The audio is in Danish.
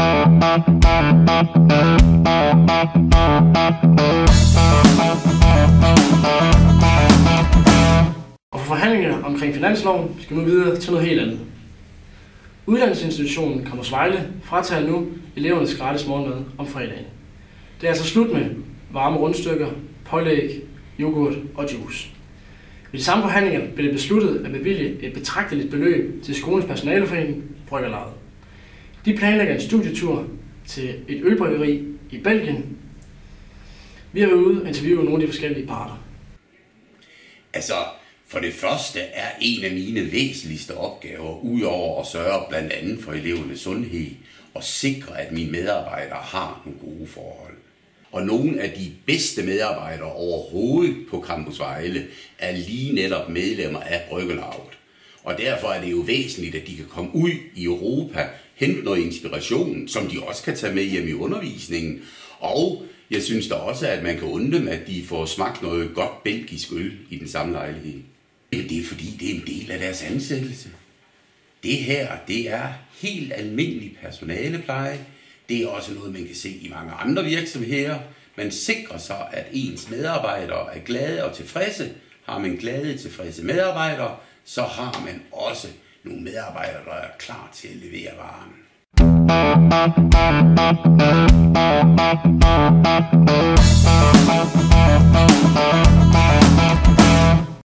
Og for forhandlingerne omkring finansloven skal nu videre til noget helt andet. Uddannelsesinstitutionen Campus Vejle fratager nu elevernes gratis morgenmad om fredagen. Det er altså slut med varme rundstykker, pålæg, yoghurt og juice. Ved de samme forhandlinger blev det besluttet at bevilge et betragteligt beløb til skolens personaleforening, Bryggerlaget. De planlægger en studietur til et ølbryggeri i Belgien. Vi har været ude og interviewe nogle af de forskellige parter. Altså, for det første er en af mine væsentligste opgaver, udover at sørge blandt andet for elevernes sundhed, og sikre, at mine medarbejdere har nogle gode forhold. Og nogle af de bedste medarbejdere overhovedet på Campus Vejle er lige netop medlemmer af Bryggerlaget. Og derfor er det jo væsentligt, at de kan komme ud i Europa, hente noget inspiration, som de også kan tage med hjem i undervisningen. Og jeg synes da også, at man kan undre dem, at de får smagt noget godt belgisk øl i den samme lejlighed. Det er fordi, det er en del af deres ansættelse. Det her, det er helt almindelig personalepleje. Det er også noget, man kan se i mange andre virksomheder. Man sikrer sig, at ens medarbejdere er glade og tilfredse. Har man glade, tilfredse medarbejdere, så har man også nogle medarbejdere, der er klar til at levere varen.